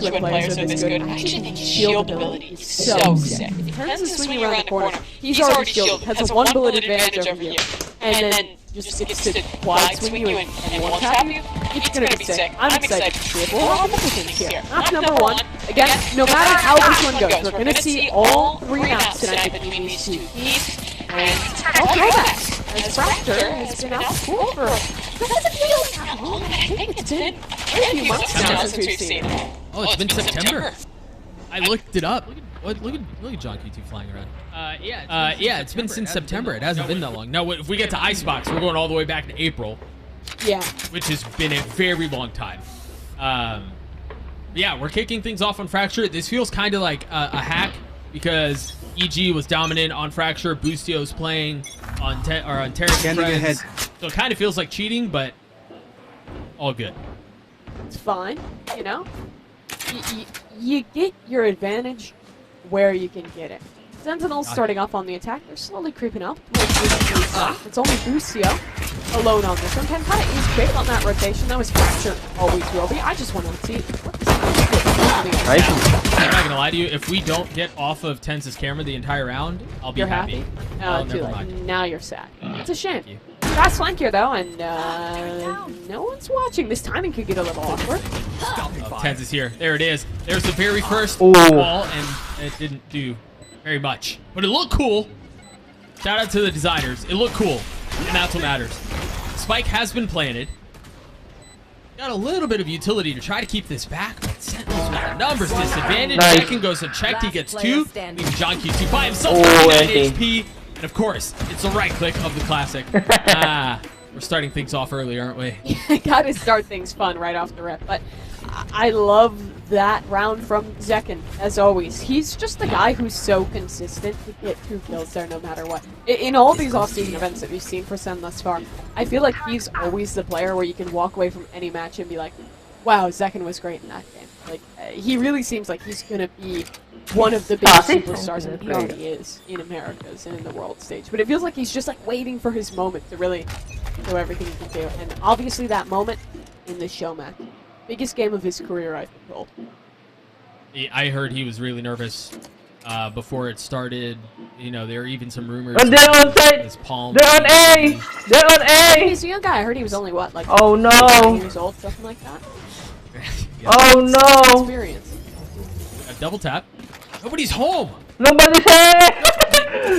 especially when players are this good. I actually think his shield ability is so sick. If he turns the swing around the corner, he's already shielded, has a 1 bullet advantage over you, and then just gets to wide swing you and one tap you. It's gonna be sick. I'm excited to see it. We're all things here. Match number 1. Again, no matter how this one goes, we're gonna see all 3 maps tonight between these two teams. And all throwbacks. As Fracture has been out of school for... It doesn't feel like that long. I think it's been a few months now since we've seen it. Oh, it's been September. I looked it up. Look at John Q2 flying around. Yeah, it's been since September. It hasn't been that long. Now, if we get to Icebox, we're going all the way back to April. Yeah. Which has been a very long time. Yeah, we're kicking things off on Fracture. This feels kind of like a hack because EG was dominant on Fracture. Boostio's playing on Tarik and Friends. So it kind of feels like cheating, but all good. It's fine, you know? You get your advantage where you can get it. Sentinels starting off on the attack. They're slowly creeping up. It's only Boostio alone on this one. Can kind of ease quick on that rotation. That was Fracture always will be. I just want to see what this time is. I'm not gonna lie to you. If we don't get off of Tenz's camera the entire round, I'll be happy. Oh, too late. Now you're sad. It's a shame. Fast flank here though, and no one's watching. This timing could get a little awkward. Tenz is here. There it is. There's the very first ball, and it didn't do very much. But it looked cool. Shout out to the designers. It looked cool, and that's what matters. Spike has been planted. Got a little bit of utility to try to keep this back, but Sentinels with a numbers disadvantage. Second goes unchecked. He gets 2. Leaving John Q2 by himself. 9 HP. And of course, it's the right click of the classic. We're starting things off early, aren't we? Gotta start things fun right off the rip. But I love that round from Zekin, as always. He's just the guy who's so consistent to get 2 kills there no matter what. In all these off-season events that we've seen for Sen thus far, I feel like he's always the player where you can walk away from any match and be like, wow, Zekin was great in that game. Like, he really seems like he's gonna be one of the biggest superstars, and he already is in Americas and in the world stage. But it feels like he's just like waiting for his moment to really do everything he can do. And obviously that moment in the Showmatch. Biggest game of his career, I've been told. I heard he was really nervous before it started. You know, there are even some rumors. And they're on site! They're on A! They're on A! He's a young guy. I heard he was only, what, like 9 years old, something like that? Oh no! Experience. A double tap. Nobody's home! Nobody's here!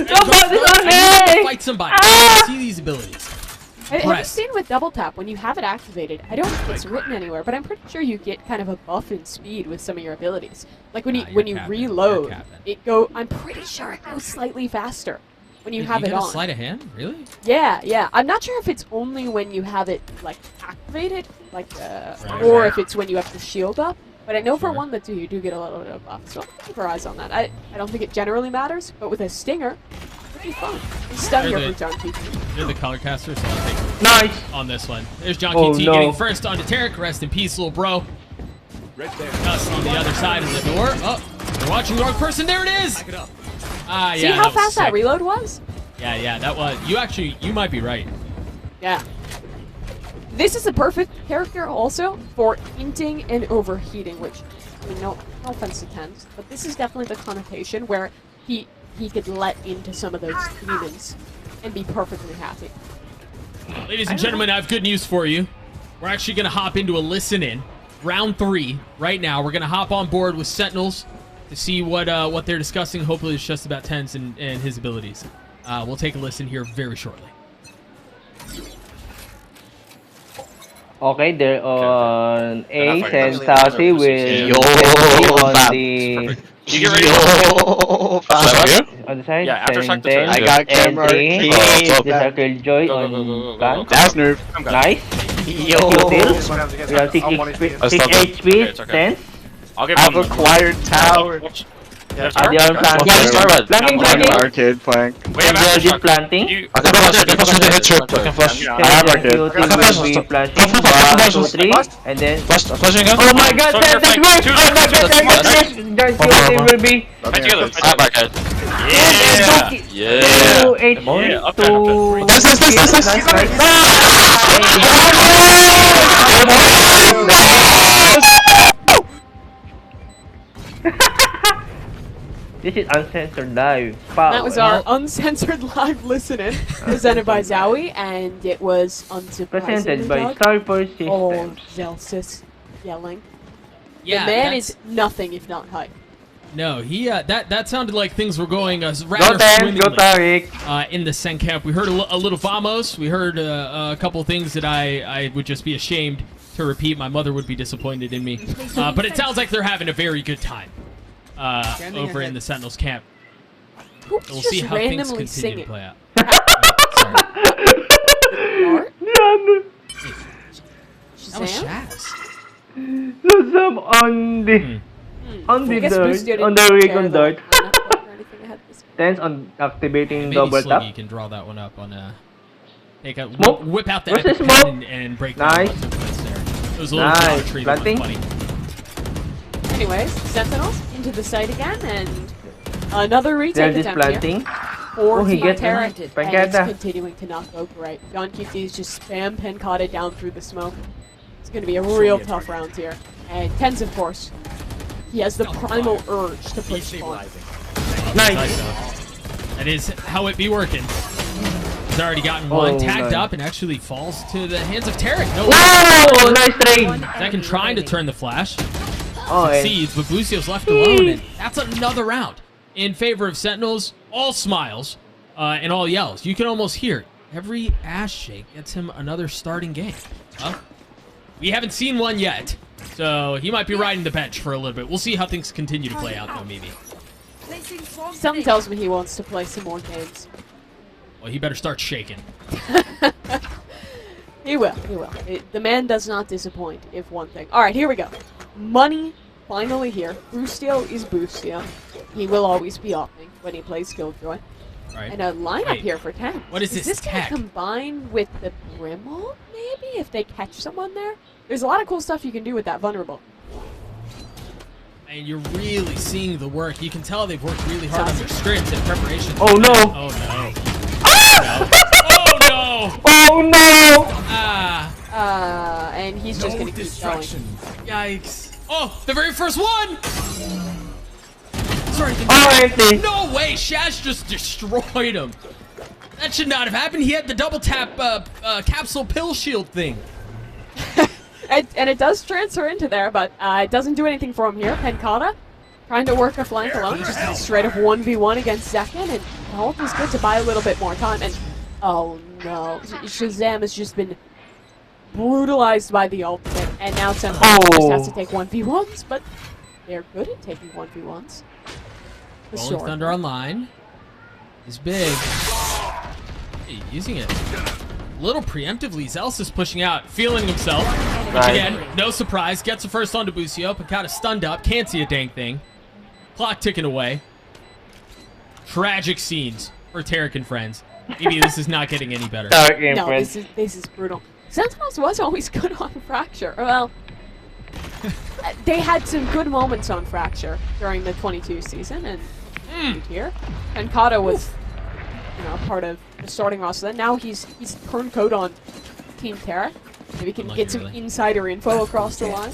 Nobody's on A! Fight somebody. I see these abilities. Have you seen with double tap, when you have it activated, I don't think it's written anywhere, but I'm pretty sure you get kind of a buff in speed with some of your abilities. Like when you reload, I'm pretty sure it goes slightly faster when you have it on. Sleight of hand? Really? Yeah. I'm not sure if it's only when you have it like activated, like or if it's when you have the shield up. But I know for 1 that 2 you do get a little bit of buff, so keep our eyes on that. I don't think it generally matters, but with a stinger, pretty fun. Stun here for John QT. You're the color caster, so I'll take on this one. There's John QT getting first onto Tarik. Rest in peace, little bro. Right there. Gus on the other side of the door. Oh, you're watching the wrong person. There it is. Yeah. See how fast that reload was? Yeah, that was. You might be right. Yeah. This is a perfect character also for hinting and overheating, which, I mean, no offense to Tenz, but this is definitely the connotation where he could let into some of those demons and be perfectly happy. Ladies and gentlemen, I have good news for you. We're actually going to hop into a listen-in. Round 3 right now. We're going to hop on board with Sentinels to see what they're discussing. Hopefully it's just about Tenz and his abilities. We'll take a listen here very shortly. Okay, they're on A, and Saucy will on the... You get ready on the side. Yeah, after and then, I got camera. The Killjoy on plant. That's nerve. Nice. Yo. We have 6 HP, 10. I'll give I've acquired tower. Are they on planting? Planting. Arcade plank. Wait, Are they planting? I can flash. I have arcade. Will be flashing 1, 2, 3, and then. Flashing up. Oh my god, that's worse! Oh my god, that's worse! Will be. Fight together. I have arcade. Yeah! 2, 8, 2. This is uncensored live. Power. That was our uncensored live listening, presented by Zowie, and it was unsurprisingly Presented by Doug. Starforce Oh, Systems. Zelsis yelling. Yeah, the man that's- is nothing if not hype. No, he that sounded like things were going Go rather Tenz, swimmingly go Tarik. in the Sen camp. We heard a little vamos. We heard a couple things that I would just be ashamed to repeat. My mother would be disappointed in me. But it sounds like they're having a very good time over in the Sentinels camp. Who's We'll just see how things randomly continue singing? to play out. Sorry. Art? That was Shazam? Shaz. Shazam on the I guess Boostio didn't on the rig share on the dart. lineup or anything ahead of this. Tenz on activating Maybe double Sluggy tap. can draw that one up on take a Smoke. whip out the Where's the epic smoke? pen and break Nice. down the sequence there. It was a little Nice. tree that was Planting. funny. Anyways, Sentinels into the site again, and another retake They're just attempt planting. here. Or Oh, he gets Tarik, it. and it's Pancata. continuing to not go great. John QT is just spam Pancata down through the smoke. It's going to be a real tough round here. And Tenz, of course, he has the primal urge to push spawn. Nice. That is how it be working. He's already gotten one tagged up and actually falls to the hands of Tarik. No, Whoa! Nice trade. Second trying to turn the flash. Oh, and Succeeds, but Busio's left alone, and that's another round in favor of Sentinels. All smiles and all yells. You can almost hear it. Every ass shake gets him another starting game. Well, we haven't seen one yet, so he might be riding the bench for a little bit. We'll see how things continue to play out, though, maybe. Something tells me he wants to play some more games. Well, he better start shaking. He will, he will. The man does not disappoint, if one thing. Alright, here we go. Money, finally here. Boostio is Boostio. He will always be opting when he plays Killjoy. Right. And a lineup Wait, here for Tenz. what is this gonna tech? combine with the Brimble, maybe? If they catch someone there? There's a lot of cool stuff you can do with that vulnerable. And you're really seeing the work. You can tell they've worked really hard on their scripts and preparation. oh no! Oh, no. Oh, no! Oh no! Ah. And he's just gonna keep going. Yikes. Oh, the very first one! Sorry, Oh, empty. no way! Shaz just destroyed him. That should not have happened. He had the double tap capsule pill shield thing. And it does transfer into there, but it doesn't do anything for him here. Pancata trying to work a flank alone, just a straight up 1v1 against Zekin, and the ult is good to buy a little bit more time. And oh no, Shazam has just been brutalized by the ultimate, and now Sentinels just has to take 1v1s, but they're good at taking 1v1s. The Rolling sword. Thunder online is big. Hey, using it. Little preemptively, Zels is pushing out, feeling himself. Nice. Again, no surprise. Gets the first onto Busio. Pancata stunned up. Can't see a dang thing. Clock ticking away. Tragic scenes for Tarik and friends. Maybe this is not getting any better. Tarik and No, friends. this is brutal. Sentinels was always good on Fracture. Well, they had some good moments on Fracture during the 22 season, and here, Pancata was, part of the starting roster. Then now he's turncoat on Team Tarik. Maybe we can Unlucky, get some really. insider info across the line.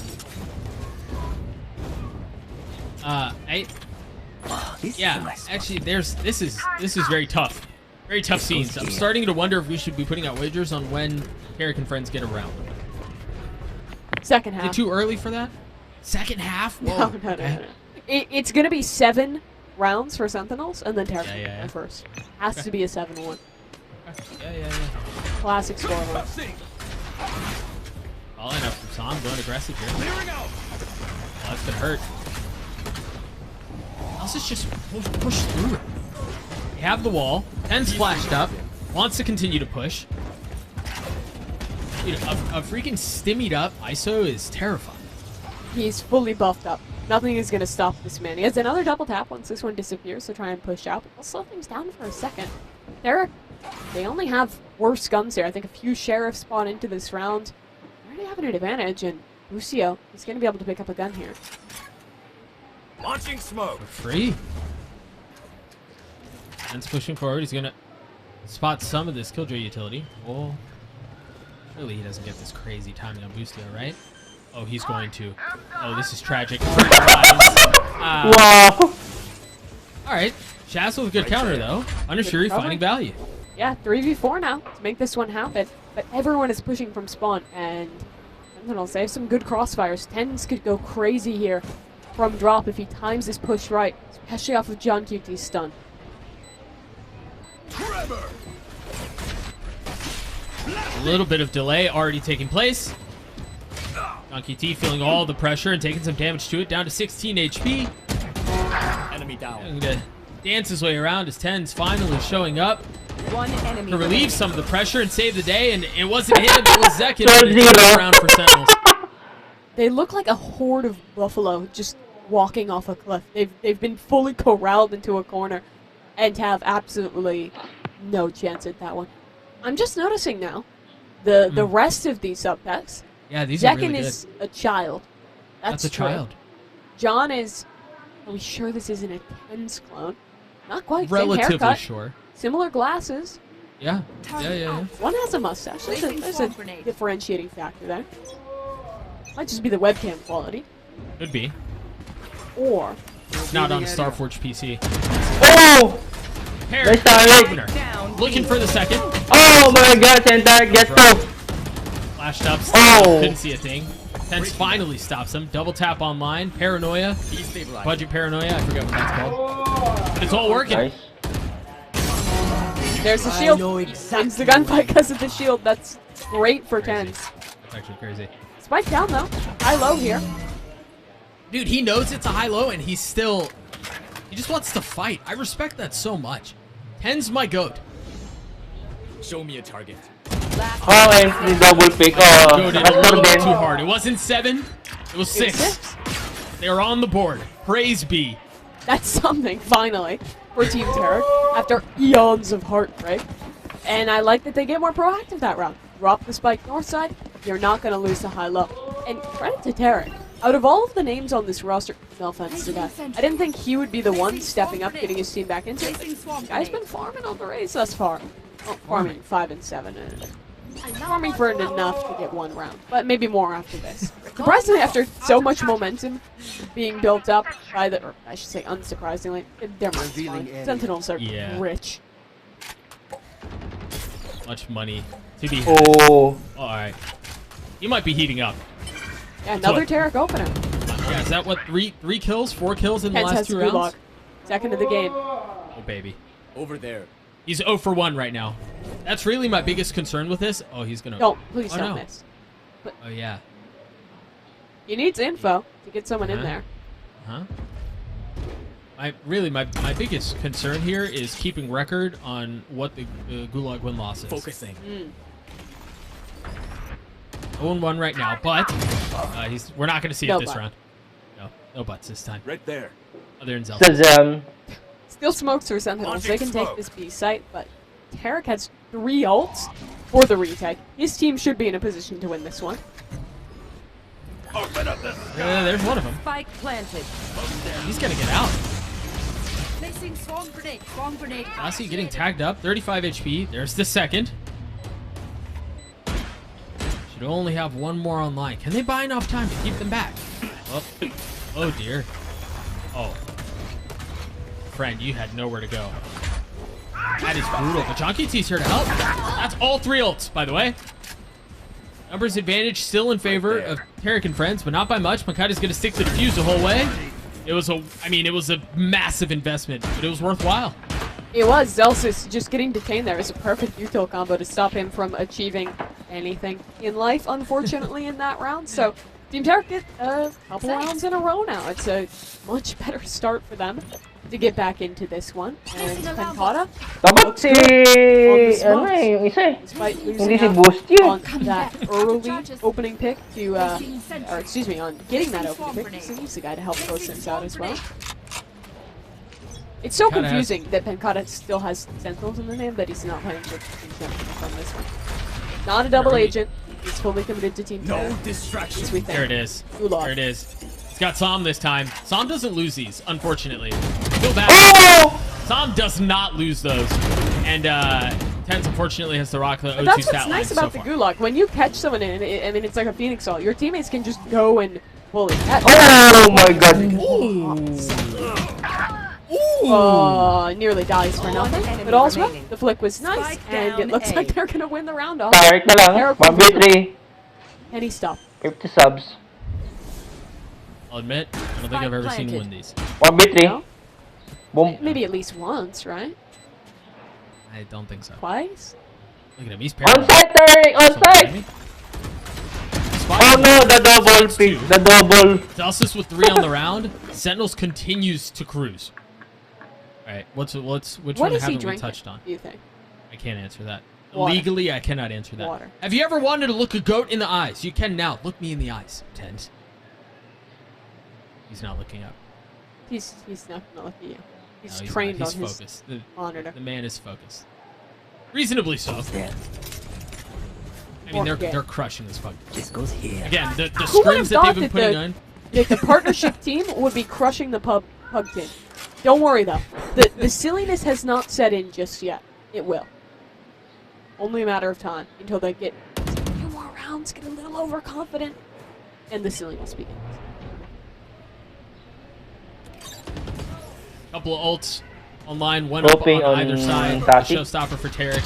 Yeah, actually, this is very tough. Very tough scenes. I'm starting to wonder if we should be putting out wagers on when Tarik and friends get around. Second Is half. it too early for that? Second half? Whoa. No. It's going to be 7 rounds for Sentinels, and then Tarik Yeah. first. Has to be a 7-1. Yeah. Classic scoreline. Following up from Sam, going aggressive here. Oh, that's gonna hurt. Elsa's just push through it. They have the wall. Tenz flashed up. Wants to continue to push. Dude, a freaking stimmied up ISO is terrifying. He's fully buffed up. Nothing is going to stop this man. He has another double tap once this one disappears to try and push out, but we'll slow things down for a second. They only have worse guns here. I think a few sheriffs spawn into this round. They're already having an advantage, and Lucio is going to be able to pick up a gun here. Launching smoke. For free. Tenz pushing forward. He's gonna spot some of this Killjoy utility. Oh, surely he doesn't get this crazy timing on Boostio, right? Oh, he's going to. Oh, this is tragic. Wow. All right. Shaz with a good counter, though. Undershuri cover. finding value. Yeah, 3v4 now to make this one happen. But everyone is pushing from spawn, and Sentinels, they have some good crossfires. Tenz could go crazy here from drop if he times his push right, especially off of John QT's stun. A little bit of delay already taking place. John QT feeling all the pressure and taking some damage to it, down to 16 HP. Enemy down. And dance his way around as Tenz finally showing up One enemy to relieve remaining. some of the pressure and save the day. And it wasn't him, it was Zekin. But it turned around for Sentinels. They look like a horde of buffalo just walking off a cliff. They've been fully corralled into a corner and have absolutely no chance at that one. I'm just noticing now, the rest of these subpacks, Yeah, these are Zekin really good. is a child. That's a true. child. John is, are we sure this isn't a Tenz clone? Not quite. Same Relatively haircut, sure. similar glasses. Yeah. Yeah. One has a mustache. There's Placing a swamp grenade. differentiating factor there. Might just be the webcam quality. Could be. Or Not on a Starforge PC. Oh! Pair. Nice Tarik. Opener. Down. Looking for the second. Oh my god, Tarik, get to! Flashed up. Oh. Couldn't see a thing. Tenz finally stops him. Double tap online. Paranoia. Destabilized. Budget paranoia. I forget what that's called. But it's all working. Nice. there's the shield. Wins the gunfight because of the shield. That's great for Crazy. Tenz. That's actually crazy. Spike down though. High low here. Dude, he knows it's a high-low, and he just wants to fight. I respect that so much. Tenz my goat. Show me a target. Oh, and the double pick. Goat in a little bit too Then. hard. It wasn't 7. It was 6. They are on the board. Praise be. That's something, finally, for Team Tarik after eons of heartbreak. And I like that they get more proactive that round. Drop the spike north side, you're not going to lose the high-low. And credit to Tarik. Out of all of the names on this roster, no offense to that, I didn't think he would be the one stepping up, getting his team back into it. Placing swamp Guy's grenade. been farming on the race thus far. Oh, farming 5 and 7. Farming for enough to get one round, but maybe more after this. Surprisingly, after so much momentum being built up by the, or I should say unsurprisingly, their money's fine. Sentinels are Yeah. rich. Much money to be had. Oh. All right. He might be heating up. Yeah, another what- Tarik opener. Yeah, is that what, 3 kills, 4 kills in the Tenz last has 2 Gulag. rounds? Second of the game. Oh, baby. Over there. He's 0 for 1 right now. That's really my biggest concern with this. Oh, he's going to... Don't, please Oh, don't no. miss. Oh, yeah. He needs info to get someone in Uh-huh. there. Huh? My biggest concern here is keeping record on what the Gulag win-loss is. Focusing. 0-1 right now, but we're not going to see No it this but. round. No buts this time. Right there. Other than Zelda. Shazam. Still smokes for Sentinels. They Launching can take smoke. this B site, but Tarik has 3 ults for the retake. His team should be in a position to win this one. Open up this. There's one of them. Spike planted. He's going to get out. Placing swamp grenade. Swamp grenade. Lassie getting tagged up. 35 HP. There's the second. Should only have 1 more online. Can they buy enough time to keep them back? Oh dear. Oh. Friend, you had nowhere to go. That is brutal. But John QT's here to help. That's all 3 ults, by the way. Numbers advantage still in favor of Tarik and friends, but not by much. Makai's going to stick to the fuse the whole way. It was a massive investment, but it was worthwhile. It was. Zelsis just getting detained there is a perfect util combo to stop him from achieving anything in life, unfortunately, in that round. So Team Tarik get a couple rounds in a row now. It's a much better start for them to get back into this one. And Pencata, Dapat si... Focus Ano smokes. eh, yung isa eh. despite Hindi losing si out Boost yun. on that early opening pick to, or excuse me, on getting that opening pick, he's the guy to help close things out as well. It's so Pencata has- confusing that Pencata still has Sentinels in the name, but he's not playing for Team Sentinels on this one. Not a double Very- agent. He's fully committed to Team No Tarik. distraction. As we think. There it is. Gulag. There it is. He's got Som this time. Som doesn't lose these, unfortunately. Feel bad. Oh! Som does not lose those. And Tenz unfortunately has to rock the But O2 that's stat what's line nice so about the far. Gulag. When you catch someone in it, I mean, it's like a Phoenix Ult. Your teammates can just go and bully. Oh my god. Nearly dies for nothing. enemy But all's well. remaining. The flick was nice, Spike and it down looks A. like they're gonna win the round off. Tarik na lang. Tarik 1v3. Any stuff. 50 subs. I'll admit, I don't think I've ever seen him win these. 1v3. No? Boom. Maybe at least once, right? I don't think so. Twice? Look at him, he's parried. Onside, Tarik! Onside! Oh no, the double pick. The double. Celsius with 3 on the round. Sentinels continues to cruise. Alright, which What one is he haven't we drinking, touched on? do you think? I can't answer that. Water. Legally, I cannot answer that. Water. Have you ever wanted to look a goat in the eyes? You can now. Look me in the eyes, Tenz. He's not looking up. He's not gonna look at you. He's No, trained not. on He's his focused. monitor. The man is focused. Reasonably so. I mean, they're crushing this fucking. This goes here. Again, the Who would have scrims that thought they've been that putting on. the partnership team would be crushing the pug team? Don't worry though. The silliness has not set in just yet. It will. Only a matter of time until they get a few more rounds, get a little overconfident, and the silliness begins. Couple of ults online, one up Hoping on on either side. The Tarik. showstopper for Tarik.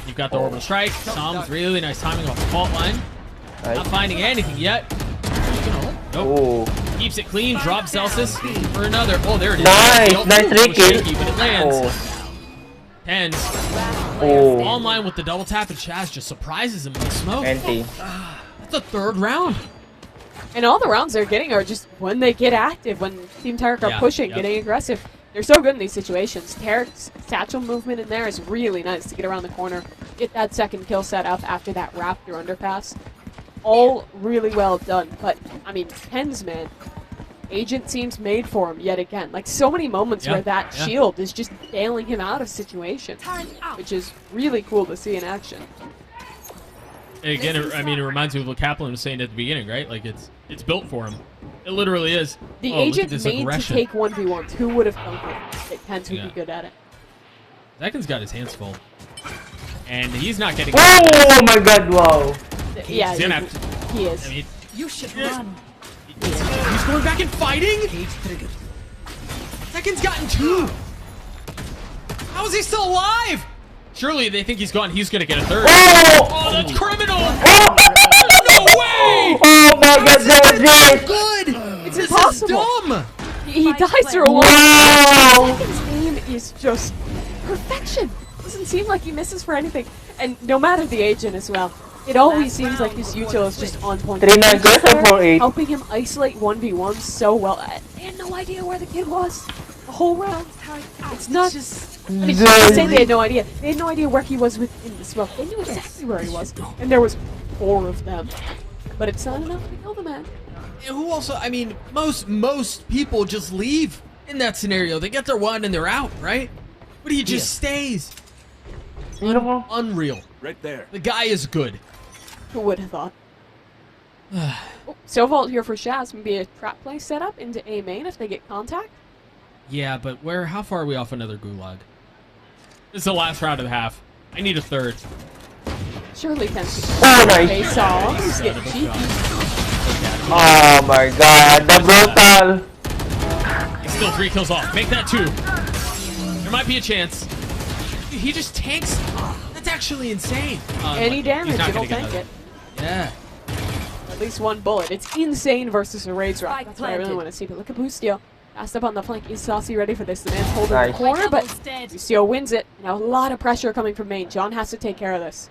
You've got the orbital strike. Psalms, really nice timing off the fault line. Not Nice. finding anything yet. Nope. Oh. Keeps it clean. Drops Celsius for another. Oh, there it is. Nice. The ult Nice was tricky. shaky, but it lands. Oh. Tenz Oh. online with the double tap, and Chaz just surprises him with smoke. NT. That's the 3rd round. And all the rounds they're getting are just when they get active, when Team Tarik are Yeah, pushing, yep. getting aggressive. They're so good in these situations. Tarik's satchel movement in there is really nice to get around the corner, get that second kill set up after that Raptor underpass. All really well done. But, I mean, Tenz, man, agent seems made for him yet again. Like, so many moments Yeah, where that yeah. shield is just bailing him out of situations, which is really cool to see in action. Again, it reminds me of what Kaplan was saying at the beginning, right? Like, it's built for him. It literally is. The Oh, look at agent this made aggression. to take 1v1s. Who would have thunk that Tenz would Yeah. be good at it? Zekin's got his hands full. And he's not getting... Oh my god, wow. Yeah, He's gonna have to... he is. I mean, You should run. he's going back and fighting? Zekin's gotten 2. How is he still alive? Surely they think he's gone. He's going to get a 3rd. Oh, that's criminal! No way! Oh my god, Georgie! Good! It's This impossible. is dumb! He dies through a wall. Wow! His aim is just perfection. Doesn't seem like he misses for anything. And no matter the agent as well, it always seems like his util is just on point. 3-9 good or 4-8? Helping him isolate 1v1 so well. They had no idea where the kid was the whole round. It's not just... I mean, I say they had no idea. They had no idea where he was within the smoke. They knew exactly where he was. And there was 4 of them. But it's not enough to kill the man. And who also, I mean, most people just leave in that scenario. They get their 1 and they're out, right? But he just stays. Unreal. Right there. The guy is good. Who would have thought? Oh, so vault here for Shaz. Maybe a trap play set up into A main if they get contact. Yeah, but how far are we off another gulag? This is the last round of the half. I need a 3rd. Surely Tenz. Oh, nice. They saw him. He's getting cheeky. Oh my god, the brutal! He's still 3 kills off. Make that 2. There might be a chance. Dude, he just tanks. That's actually insane. Any He's damage, not it'll gonna get tank it. another. Yeah. At least 1 bullet. It's insane versus a Raids Rock. Spike That's what I really planted. want to see. But look at Bustio. Fast up on the flank. Is Saucy ready for this? The man's holding Nice. the corner, but Double's dead. Bustio wins it. Now a lot of pressure coming from main. John has to take care of this.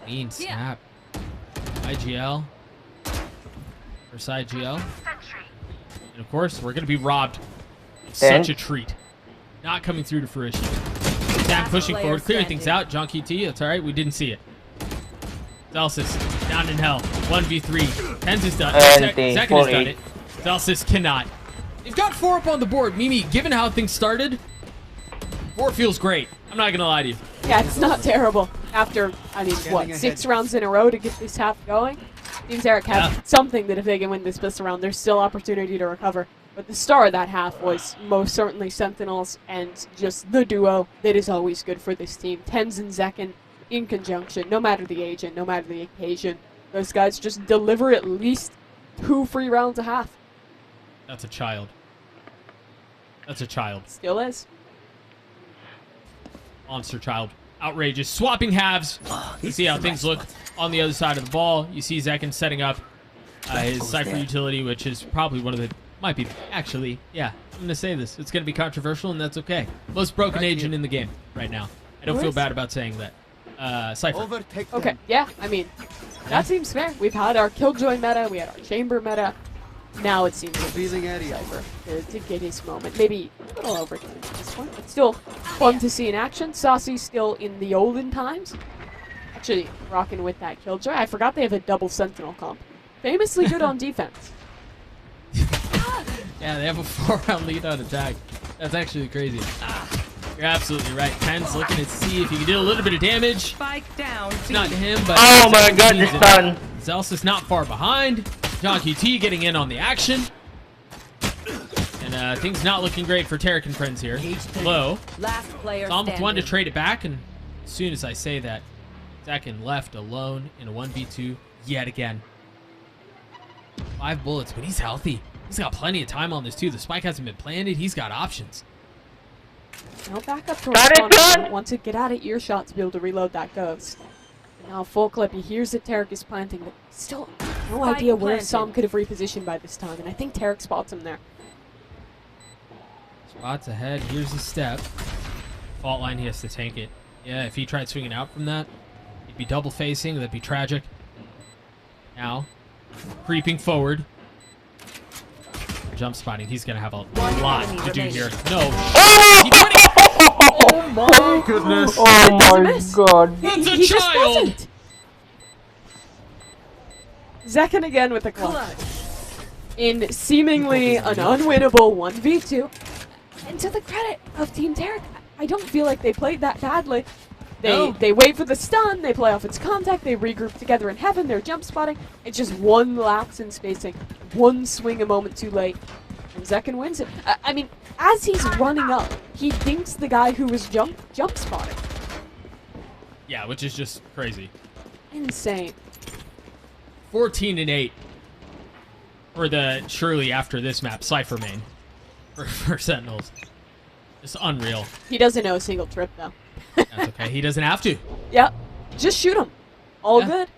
Clean snap. IGL. Versus IGL. And of course, we're going to be robbed of Tenz. such a treat. Not coming through to fruition. Sam pushing player forward, clearing things standing. out. John QT, that's alright. We didn't see it. Celsius, down in hell. 1v3. Tenz is done. NT, Second has 4-8. done it. Celsius cannot. They've got 4 up on the board. Mimi, given how things started, 4 feels great. I'm not going to lie to you. Yeah, it's not terrible. After, I mean, what, 6 rounds in a row to get this half going? Team Tarik have something that if they can win this pistol round, there's still opportunity to recover. But the star of that half was most certainly Sentinels and just the duo that is always good for this team. Tenz and Zekin in conjunction, no matter the agent, no matter the occasion. Those guys just deliver at least 2 free rounds a half. That's a child. That's a child. Still is. monster child. Outrageous. Swapping halves. You see how things look on the other side of the ball. You see Zekin setting up his Cypher utility, which is probably one of the... Might be... Actually, yeah. I'm going to say this. It's going to be controversial, and that's okay. Most broken agent in the game right now. I don't feel bad about saying that. Cypher. Okay, yeah, I mean, that seems fair. We've had our Killjoy meta, we had our Chamber meta. Now it seems like Cypher to get his moment. Maybe a little overdone at this point, but still fun to see in action. Saucy still in the olden times. Actually, rocking with that Killjoy. I forgot they have a double Sentinel comp. Famously good on defense. Yeah, they have a 4-round lead on attack. That's actually crazy. You're absolutely right. Tenz looking to see if he can do a little bit of damage. Spike down. It's not him, but... Oh my god, this stun. Zelsa's not far behind. John QT getting in on the action. And things not looking great for Tarik and friends here. Low. Last player It's almost one to standing. trade it back, and as soon as I say that, Zekin left alone in a 1v2 yet again. 5 bullets, but he's healthy. He's got plenty of time on this too. The spike hasn't been planted. He's got options. No backup to Got it respond. done! Want to get out of earshot to be able to reload that ghost. And now full clip, he hears that Tarik is planting, but still no Spike idea where planted. Sam could have repositioned by this time, and I think Tarik spots him there. Spots ahead. Here's the step. Fault line, he has to tank it. Yeah, if he tried swinging out from that, he'd be double facing. That'd be tragic. Now, creeping forward. Jump spotting. He's going to have a lot enemy to do remaining. here. No. Oh my goodness. Oh my miss. god. It's a He just child! wasn't. Zekin again with a clutch. In seemingly an unwinnable 1v2. And to the credit of Team Tarik, I don't feel like they played that badly. They wait for the stun, they play off its contact, they regroup together in heaven, they're jump spotting. It's just one lapse in spacing, one swing a moment too late, and Zekin wins it. I mean, as he's running up, he dinks the guy who was jump spotting. Yeah, which is just crazy. Insane. 14-8 for the surely after this map Cypher main for Sentinels. Just unreal. He doesn't know a single trip though. That's okay. He doesn't have to. Yep. Just shoot him. All Yeah. good.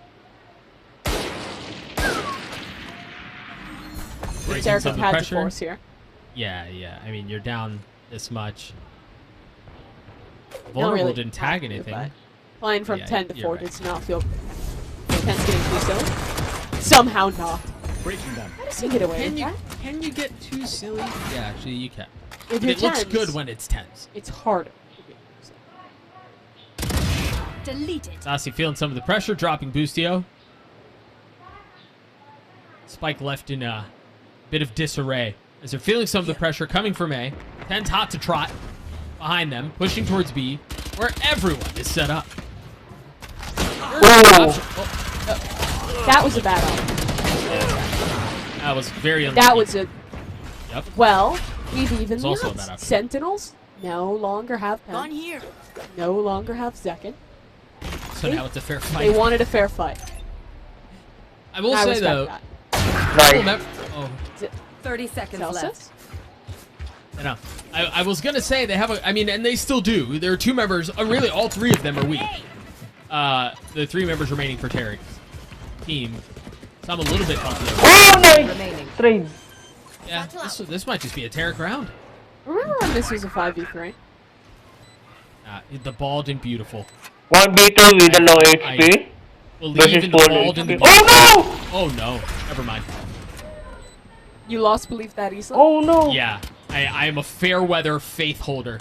Breaking Tarik some of the had to pressure. force here. Yeah, yeah. I mean, you're down this much. Not Vulnerable really didn't tag have to, anything. but Flying from Yeah, 10 to you're 4 right. does not feel good. 10's getting too silly. Somehow not. Breaking them. How does he get away Can with you that? can you get too silly? Yeah, actually you can. If But you're it looks 10s, good when it's tens. it's harder. to get silly. Deleted. Saucy feeling some of the pressure, dropping Boostio. Spike left in a bit of disarray as they're feeling some of the pressure coming from A. Tenz hot to trot behind them, pushing towards B, where everyone is set up. That was a bad option. That was very unlucky. That was a... Yep. Well, we've even It's also a lost. bad option. Sentinels no longer have Pen. here. No longer have Zekin. So now it's a fair They fight. wanted a fair fight. I will I say respect though, that. Nice. oh, 30 seconds left. Celsius? I know. I was gonna say they have a. I mean, and they still do. There are 2 members. Really, all 3 of them are weak. The 3 members remaining for Tarik's team. So I'm a little bit healthier. Oh, nice. Remaining. Trade. Yeah, this might just be a Tarik round. Remember when this was a 5v3? The bald and beautiful. 1v2 with a low HP. Believe Versus in the 4 bald and the HP. beautiful. Oh Oh no, never mind. You lost belief that easily? no! Oh no! Yeah, I am a fair weather faith holder.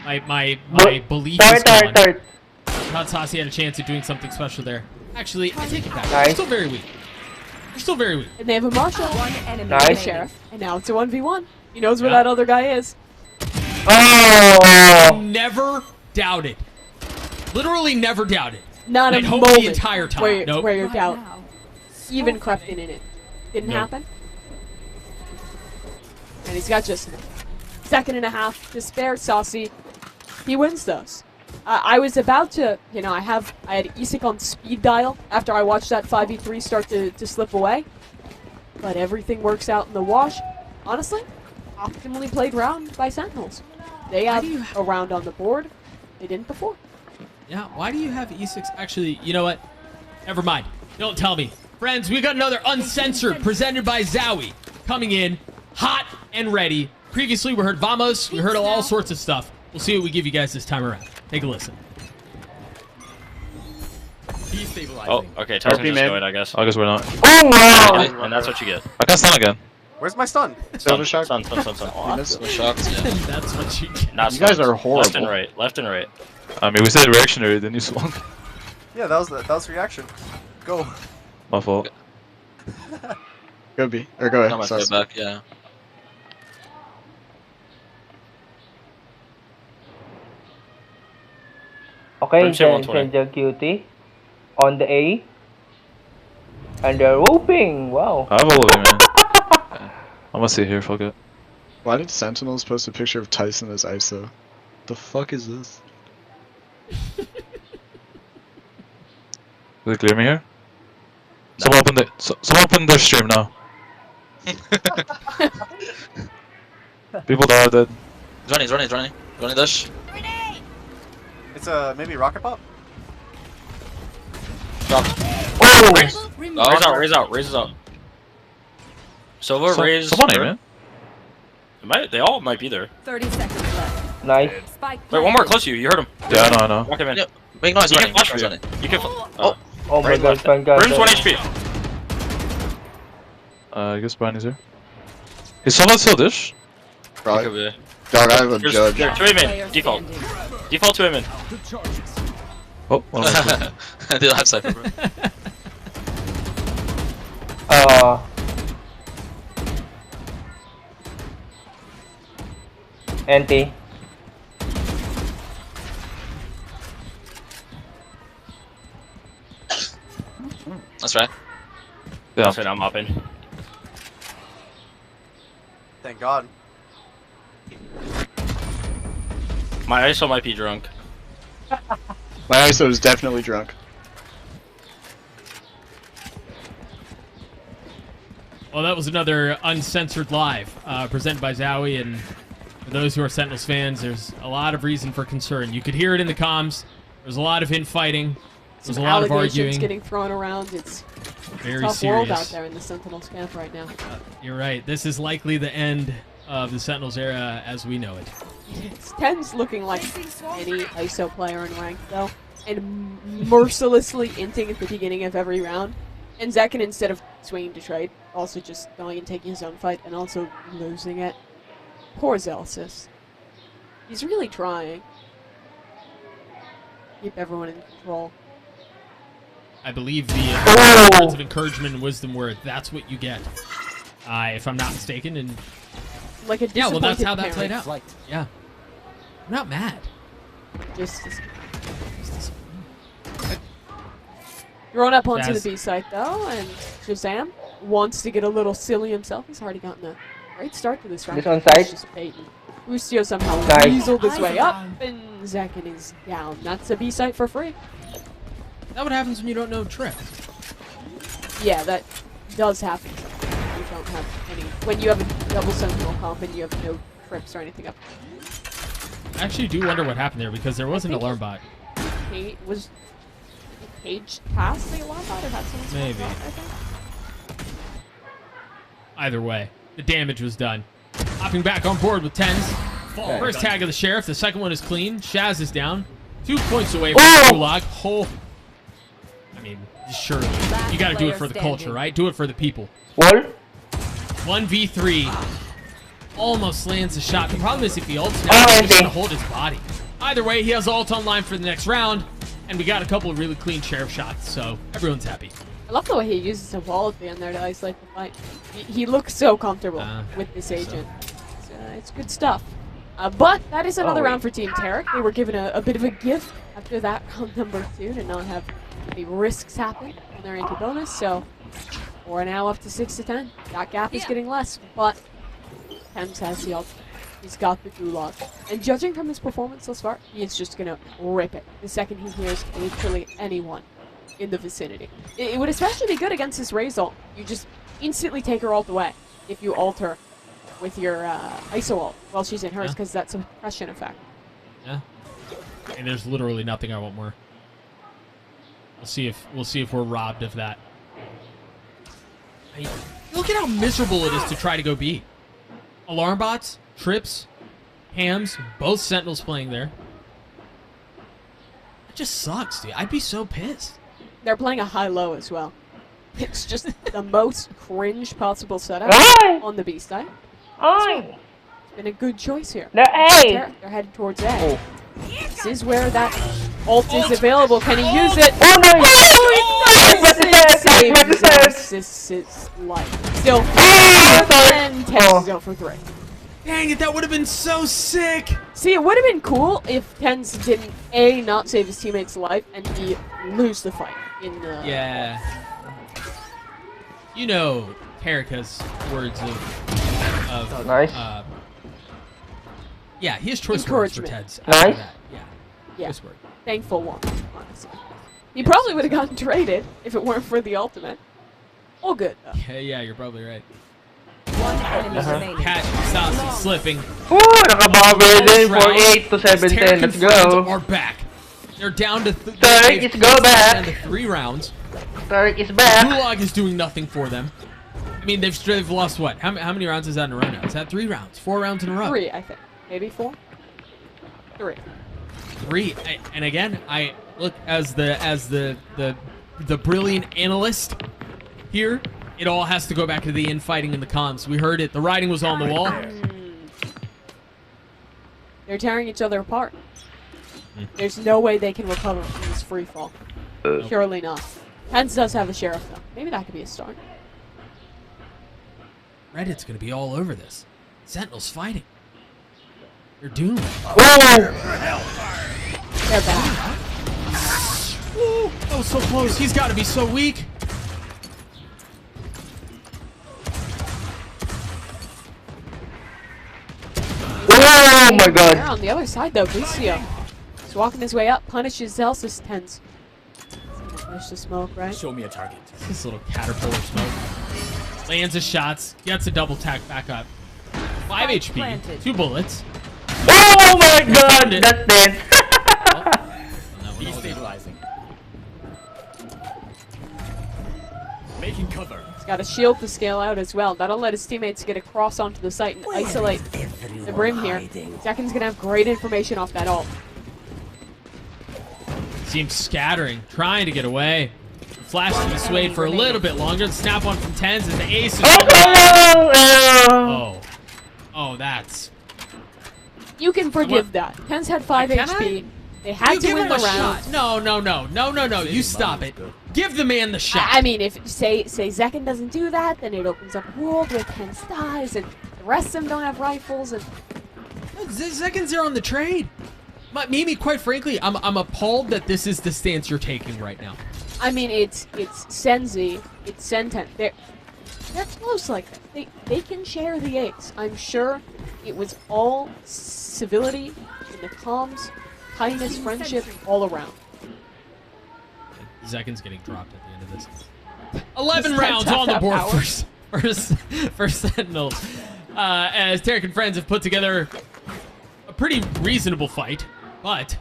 My But- belief is Third. gone. Thought Saucy had a chance at doing something special there. Actually, I take it back. They're Nice. still very weak. They're still very weak. And they have a marshal. One enemy Nice. The remaining. sheriff. And now it's a 1v1. He knows where Yeah. that other guy is. Oh! Never doubted. Literally never doubted. Not I'd a hope moment the entire time. where, Nope. where your Right doubt now. even crept in it. Didn't Nope. happen. And he's got just enough. 2.5 to spare. Saucy. He wins those. I was about to, I had Isak on speed dial after I watched that 5v3 start to slip away. But everything works out in the wash. Honestly, optimally played round by Sentinels. They have a round on the board. They didn't before. Yeah, why do you have E6? Actually, you know what? Never mind. Don't tell me. Friends, we got another Uncensored presented by Zowie coming in hot and ready. Previously, we heard Vamos. We heard all sorts of stuff. We'll see what we give you guys this time around. Take a listen. Oh, okay. Tarik just going, I guess. I guess we're not. Oh wow! And that's what you get. I can stun again. Where's my stun? Silver shock. Stun. Missed. Shocked. Yeah. That's what you get. Not You guys stuns. are horrible. Left and right. Left and right. I mean, we said reactionary, then you swung. Yeah, that was reaction. Go. My fault. Go B. Or go ahead. Sorry. Back, yeah. Okay, Brim share 120. Senja QT on the A. And they're whooping. Wow. I have all of it, man. I'm gonna sit here, fuck it. Why did Sentinels post a picture of Tyson as ISO? The fuck is this? Does it clear me here? Someone open their stream now. People that are dead. He's running. Running dash. It's maybe rocket pop. Drop. Oh! Raise out. Silva, raise. Someone A, man. They all might be there. 30 seconds left. Nice. Spike Wait, one more planted. close to you. You heard him. Yeah, I know. Walk him in. Yeah, make noise You running. can flash Noise for running. you. You can. Oh my Right god, left. thank god. Brim's 1 HP. I guess Brian is here. Is someone still dish? Could be. Dog, I have a There's judge. 2 Player aim default. standing. Default 2 aim. Oh, one of my I did have cypher, bro. NT. That's right. Yeah. That's it. I'm up in. Thank God. My ISO might be drunk. My ISO is definitely drunk. Well, that was another Uncensored Live presented by Zowie. And for those who are Sentinels fans, there's a lot of reason for concern. You could hear it in the comms. There's a lot of infighting. There's a lot of Allegations arguing. getting thrown around. It's Very tough serious. world out there in the Sentinels camp right now. You're right. This is likely the end of the Sentinels era as we know it. It's Tenz looking like any ISO player in rank, though, and mercilessly inting at the beginning of every round. And Zekin, instead of swinging to trade, also just going and taking his own fight and also losing it. Poor Zelsis. He's really trying. Keep everyone in control. I believe the words of encouragement and wisdom were that's what you get. If I'm not mistaken. And Like a yeah, well, that's how that disappointed played out. Yeah. I'm not mad. Just thrown up onto Jazz. the B site though, and Shazam wants to get a little silly himself. He's already gotten a great start to this round. This on site. He's just baiting. Ustio somehow Nice. weaseled his way up, and Zekin is down. That's a B site for free. Is that what happens when you don't know trip? Yeah, that does happen. You don't have any. When you have a double sentinel comp and you have no trips or anything up. I actually do wonder what happened there because there was an alarm bot. Was Cage past the alarm bot or had someone swap Maybe. out, I think? Either way, the damage was done. Hopping back on board with Tenz. First tag of the Sheriff. The second one is clean. Shaz is down. 2 points away from the Gulag. I mean, sure. You got to do it for the culture, right? Do it for the people. Wall. 1v3. Almost lands a shot. The problem is if he ults now, he's just going to hold his body. Either way, he has ult online for the next round. And we got a couple of really clean Sheriff shots, so everyone's happy. I love the way he uses a wall at the end there to isolate the fight. He looks so comfortable with this agent. It's good stuff. But that is another round for Team Tarik. They were given a bit of a gift after that round number 2 to not have any risks happen on their anti-bonus. So we're now up to 6-10. That gap is getting less, but Tenz has the ult. He's got the Gulag. And judging from his performance thus far, he is just going to rip it the second he hears literally anyone in the vicinity. It would especially be good against this Raze ult. You just instantly take her ult away if you alter with your ISO ult while she's in hers, because that's a suppression effect. Yeah. And there's literally nothing I want more. We'll see if we're robbed of that. Look at how miserable it is to try to go B. Alarm bots, trips, hams, both Sentinels playing there. It just sucks, dude. I'd be so pissed. They're playing a high-low as well. It's just the most cringe possible setup on the B side. It's been a good choice here. They're A. They're headed towards A. This is where that ult is available. Can he use it? Oh no! This is life. Still, and Tenz is 0 for 3. Dang it, that would have been so sick! See, it would have been cool if Tenz didn't A, not save his teammate's life, and B, lose the fight in the... Yeah. You know Tarik has words of nice. Yeah, he has choice words for Tenz. Nice. Yeah. Choice word. Thankful one, honestly. He probably would have gotten traded if it weren't for the ultimate. All good, though. Yeah, you're probably right. One enemy remaining. Catch stops slipping. Ooh, nakabawi din for 8 to 7-10. Tarik Let's and friends go. are back. They're down to Tarik is go back. Down to 3 rounds. Tarik is back. Gulag is doing nothing for them. I mean, they've lost what? How many rounds is that in a row now? Is that 3 rounds? 4 rounds in a row? 3, I think. Maybe 4? 3. 3. And again, I look as the brilliant analyst here. It all has to go back to the infighting and the comms. We heard it. The writing was on the wall. They're tearing each other apart. There's no way they can recover from this free fall. Surely not. Tenz does have a sheriff, though. Maybe that could be a start. Reddit's gonna be all over this. Sentinels fighting. They're doomed. They're back. Ooh, that was so close. He's got to be so weak. Oh my god. They're on the other side, though. Lucio is walking his way up, punishes Zelsis Tenz. Finish the smoke, right? Show me a target. This little caterpillar smoke. Lands his shots. Gets a double tack back up. 5 HP. Planted. 2 bullets. Oh my god. That's dead. Destabilizing. Making cover. He's got a shield to scale out as well. That'll let his teammates get across onto the site and isolate the brim here. Zekin's gonna have great information off that ult. Seems scattering, trying to get away. Flash to be swayed for a little bit longer. The snap one from Tenz as the ace is Oh, that's... You can forgive that. Tenz had 5 HP. They had to win the round. No. You stop it. Give the man the shot. I mean, if say Zekin doesn't do that, then it opens up a world where Tenz dies, and the rest of them don't have rifles. And Zekin's there on the trade. Mimi, quite frankly, I'm appalled that this is the stance you're taking right now. I mean, it's Senzi, it's Senten. They're close like that. They can share the ace. I'm sure it was all civility in the comms, kindness, friendship, all around. Zekin's getting dropped at the end of this. 11 rounds on the board for Sentinels. As Tarik and friends have put together a pretty reasonable fight, but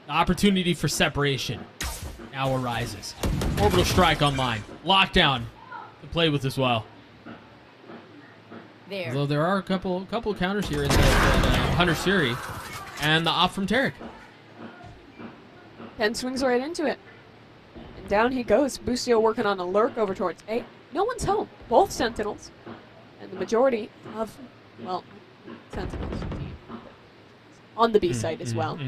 the opportunity for separation now arises. Orbital strike online. Lockdown to play with as well. There. Although there are a couple counters here in the Hunter Siri and the op from Tarik. Tenz swings right into it. And down he goes. Busio working on a lurk over towards A. No one's home. Both Sentinels. And the majority of, well, Sentinels. On the B side as well.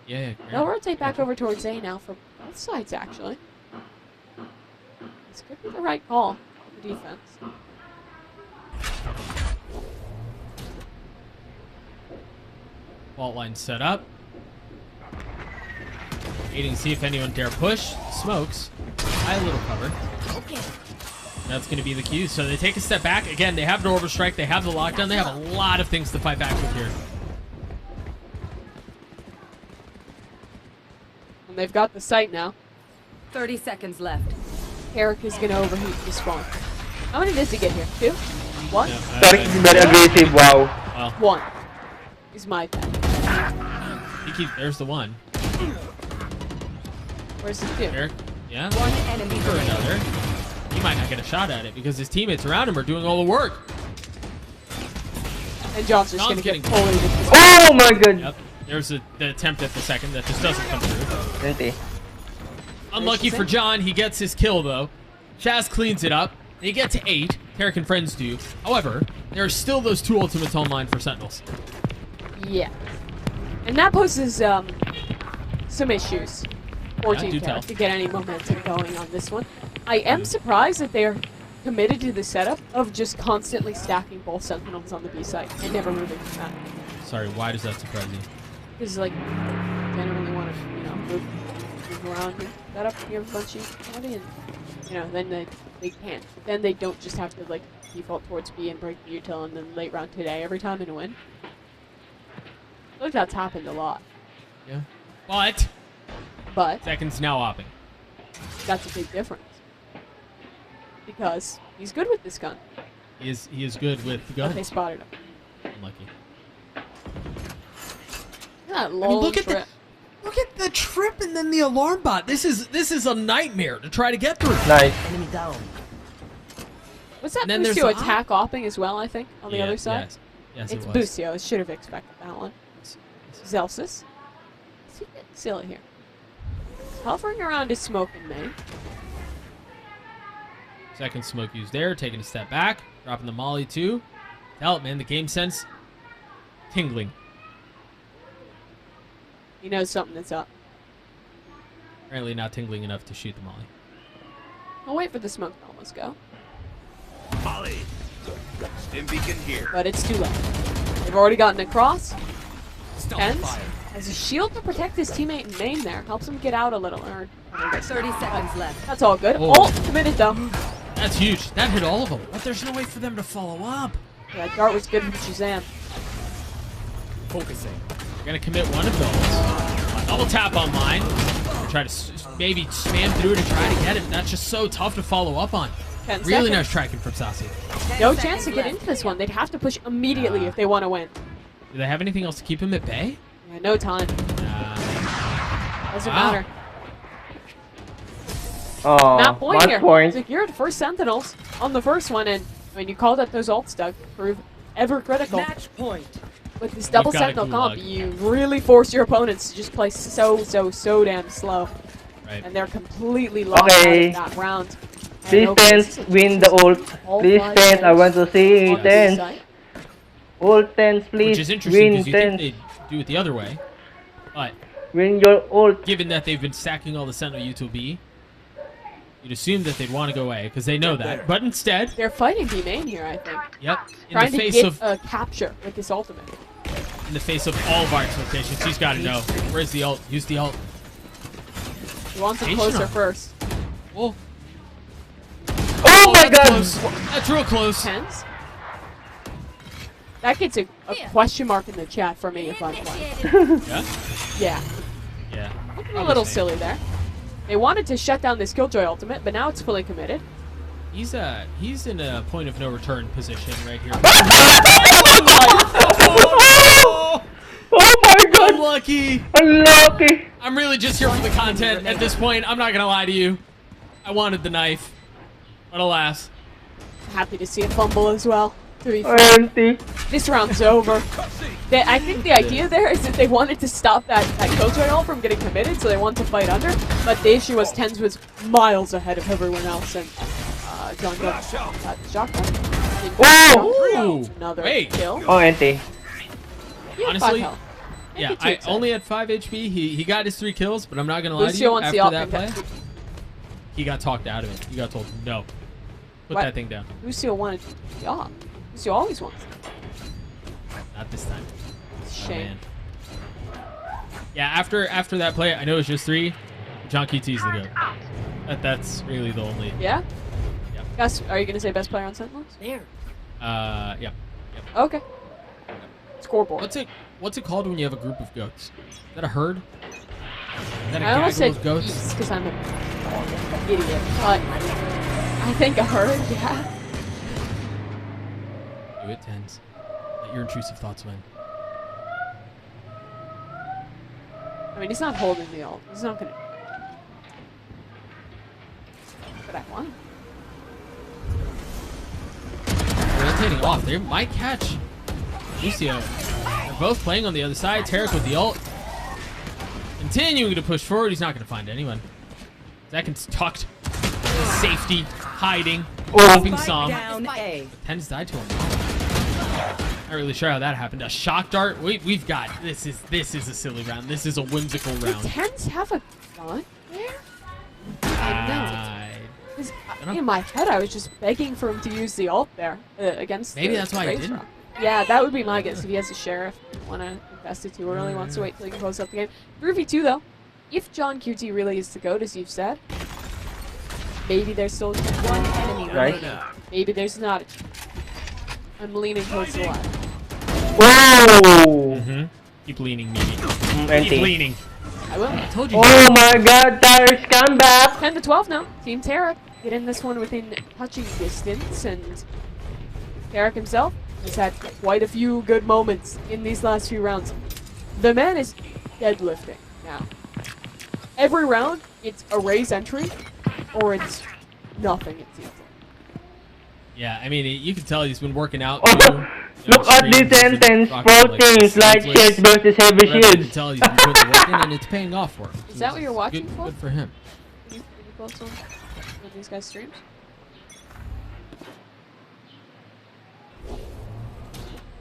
Yeah. They'll rotate back over towards A now for both sides, actually. This could be the right call for defense. Fault line set up. Waiting to see if anyone dare push. Smokes. High little cover. Okay. That's going to be the cue. So they take a step back. Again, they have the orbital strike. They have the lockdown. They have a lot of things to fight back with here. And they've got the site now. 30 seconds left. Tarik is going to overheat the spawn. How many does he get here? 2? What? Tarik is very aggressive. Wow. Well, One is my bet. there's the one. Where's the two? Here. Yeah. One enemy For remaining. another. He might not get a shot at it because his teammates around him are doing all the work. And John's just John's gonna get getting- bullied. Oh my god. Yep. There's the attempt at the second that just doesn't come through. 20. Unlucky for John, he gets his kill though. Shaz cleans it up. They get to 8. Tarik and friends do. However, there are still those 2 ultimates online for Sentinels. Yeah. And that poses some issues for Yeah, Team do Tarik tell. to get any momentum going on this one. I am surprised that they're committed to the setup of just constantly stacking both Sentinels on the B side and never moving from that. Sorry, why does that surprise you? Because, like, generally want to, move around and set up here a bunch of money, and, then they can't. Then they don't just have to, like, default towards B and break the util and then late round today every time and win. I feel like that's happened a lot. Yeah. But But Seconds now opping. that's a big difference. Because he's good with this gun. He is good with the But they gun. spotted him. Unlucky. That I mean, long look at trip. the trip and then the alarm bot. This is a nightmare to try to get through. Nice. Enemy down. Was that And then there's Busio the attack opping as well, I think, on the Yeah, other side? Yes, It's it was. Busio. I should have expected that one. Zelsis. Is he getting silly here? Hovering around his smoking main. Second smoke used there, taking a step back, dropping the molly too. Tell it, man, the game sense tingling. He knows something is up. Apparently not tingling enough to shoot the molly. I'll wait for the smoke to almost go. Molly. Stim beacon here. But it's too late. They've already gotten across. Stop Tenz fire. has a shield to protect his teammate in main there. Helps him get out a little. 30 seconds left. That's all good. Oh. Ult committed though. That's huge. That hit all of them. But there's no way for them to follow up. Yeah, Dart was good from Shazam. Focusing. We're gonna commit one of those. Double tap on mine. Try to maybe spam through to try to get it. That's just so tough to follow up on. 10 Really seconds. nice tracking from Sassy. No chance to get into this one. They'd have to push immediately if they want to win. Do they have anything else to keep him at bay? Yeah, no time. Doesn't Wow. matter. Oh, Not point match here. point. Secured first Sentinels on the first one, and when you called up those ults, Doug, prove ever critical. Match point. With this double We've got a Sentinel comp, gulag. you really force your opponents to just play so damn slow. Right. And they're completely locked Okay. out of that round. Please, And Tenz, win the ult. all Please, five Tenz, I want to see on the Tenz. side. Ult, Tenz, please. Which is interesting Win, because you think Tenz. they'd do it the other way. But Win your ult. given that they've been stacking all the Sentinel U to B, you'd assume that they'd want to go away because they know that. But instead, They're fighting B main here, I think. yep, in Trying the to face get of a capture with this ultimate. all of our expectations, he's got to know. Where's the ult? Use the ult. He wants it Patient closer on. first. Oh, Oh my that's god! close. That's real close. Tenz. That gets a question mark in the chat for me if I'm playing. Yeah. Yeah. Yeah. Looking a little silly there. They wanted to shut down this Killjoy ultimate, but now it's fully committed. He's in a point of no return position right here. Oh my god! Unlucky. Unlucky! I'm really just here for the content at this point. I'm not gonna lie to you. I wanted the knife, but alas. Happy to see a fumble as well. To be fair. Empty. This round's over. I think the idea there is that they wanted to stop that Killjoy ult from getting committed, so they wanted to fight under. But the issue was Tenz was miles ahead of everyone else, and John got the shotgun. Oh! Another Wait. kill. Oh, empty. He had Honestly, 5 health. Yeah, Maybe 2 I exactly. only had 5 HP. He got his 3 kills, but I'm not gonna lie to Lucio you. wants the After ult that and play, he got talked out of it. He got told no. Put What? that thing down. Lucio wanted the op. Lucio always wants it. Not this time. It's a Oh, shame. man. Yeah, after that play, I know it's just 3. John QT's the GOAT. That's really the only. Yeah? Yep. Gus, are you going to say best player on Sentinels? There. Yeah. Okay. Scoreboard. What's it called when you have a group of goats? Is that a herd? Is that a I almost gaggle said of goats? beast because I'm an idiot, but I think a herd, yeah. it, Tenz. Let your intrusive thoughts win. I mean, he's not holding the ult. He's not gonna. But I want him. Rotating off. They might catch Lucio. They're both playing on the other side. Tarik with the ult. Continuing to push forward. He's not going to find anyone. Zekken's tucked. Safety. Hiding. Popping some. Tenz died to him. Not really sure how that happened. A shock dart. We've got this is a silly round. This is a whimsical round. Did Tenz have a gun there? In my head, I was just begging for him to use the ult there against. Maybe that's why he didn't. Yeah, that would be my guess. If he has a sheriff, want to invest it too early, wants to wait till he can close up the game. 3v2 though. If John QT really is the GOAT, as you've said, maybe there's still one enemy remaining. Maybe there's not. I'm leaning towards the left. Whoa! Keep leaning, Mimi. Keep leaning. I will. I told you. Oh my God, Tarik's come back. 10 to 12 now. Team Tarik get in this one within touching distance, and Tarik himself has had quite a few good moments in these last few rounds. The man is deadlifting now. Every round, it's a raise entry, or it's nothing, it seems like. Yeah, I mean, you can tell he's been working out. Look at the sentence. Pro teams like Shields versus Heavy You Shields. can tell he's been putting the work in, and it's paying off for him. Is that what you're watching for? Good for him. Can you post on these guys' streams?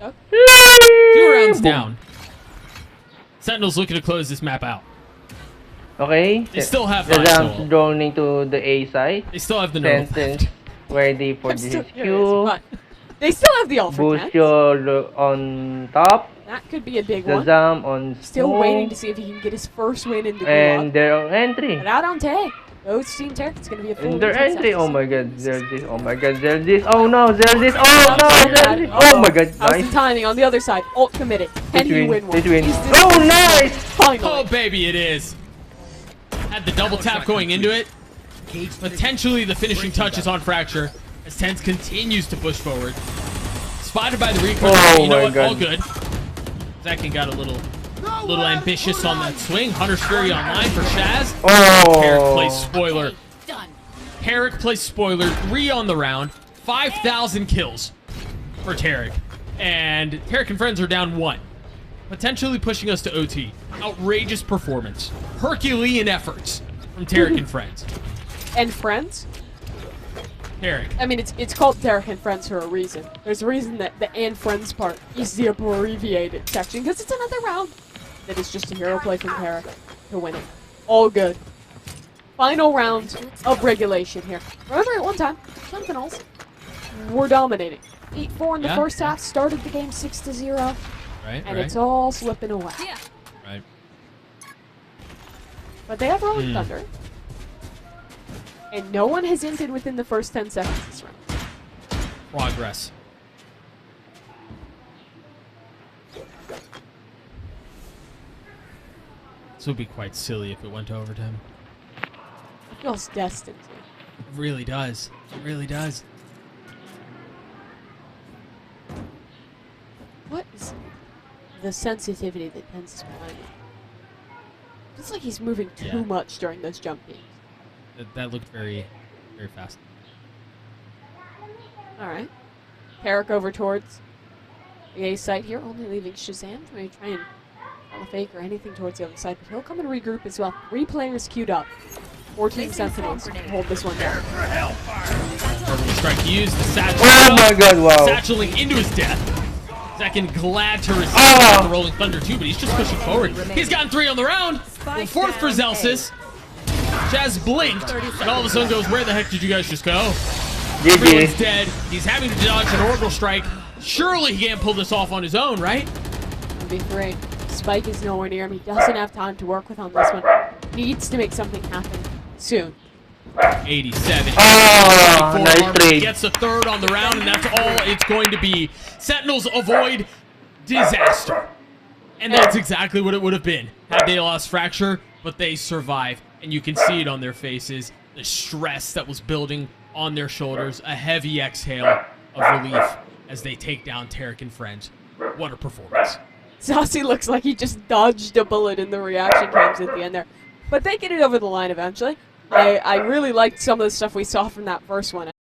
Oh. 2 rounds down. Sentinels looking to close this map out. Okay. They still have the nice rounds ult. droning to the A side. They still have the nerve. Sentence ready for I'm still this curious, Q. but they still have the ult for Boost Tenz. your on top. That could be a big The one. Zam on Still smoke, waiting to see if he can get his first win in the and Gulag. their entry. But out on Tay. Those Team Tarik, it's going to be a full And their intense entry. Oh episode. my God. There's this. Oh my God. There's this. Oh no. There's this. Oh no. There's this. Oh my God. How's the Nice. timing on the other side? Ult committed. Can he win one? This win. Is this Oh the nice. Finally. Oh, baby, it is. Had the double tap going into it. Potentially the finishing touches on Fracture as Tenz continues to push forward. Spotted by the recon. Oh You know my what? God. All good. Zekken got a little ambitious on that swing. Hunter's Fury online for Shaz. Tarik plays Oh. spoiler. Tarik plays spoiler. 3 on the round. 5,000 kills for Tarik. And Tarik and friends are down 1. Potentially pushing us to OT. Outrageous performance. Herculean efforts from Tarik and friends. And friends? Tarik. I mean, it's called Tarik and Friends for a reason. There's a reason that the and friends part is the abbreviated section, because it's another round that is just a hero play from Tarik to win it. All good. Final round of regulation here. Remember at one time, Sentinels were dominating. 8-4 in the first half, started the game 6-0, Right, and it's all slipping away. Right. But they have Rolling Thunder. And no one has ended within the first 10 seconds this round. Progress. This would be quite silly if it went to overtime. It feels destined to. It really does. It really does. What is the sensitivity that Tenz is behind it? It's like he's moving too much during those jump games. That looked very, very fast. Alright. Tarik over towards the A site here, only leaving Shazam to maybe try and call a fake or anything towards the other side, but he'll come and regroup as well. 3 players queued up. 14 Sentinels to hold this one down. Orbital Strike used the satchel. Oh my God, wow. Satcheling into his death. Zekken glad to receive the Rolling Thunder too, but he's just pushing forward. He's gotten 3 on the round. Well, 4th for Zelsis. Shaz blinked, and all of a sudden goes, where the heck did you guys just go? Everyone's dead. He's having to dodge an Orbital Strike. Surely he can't pull this off on his own, right? 1v3. Spike is nowhere near him. He doesn't have time to work with on this one. Needs to make something happen soon. 87. Nice trade. Gets a 3rd on the round, and that's all it's going to be. Sentinels avoid disaster. And that's exactly what it would have been had they lost Fracture, but they survive. And you can see it on their faces, the stress that was building on their shoulders, a heavy exhale of relief as they take down Tarik and friends. What a performance. Saucy looks like he just dodged a bullet in the reaction cams at the end there. But they get it over the line eventually. I really liked some of the stuff we saw from that first one.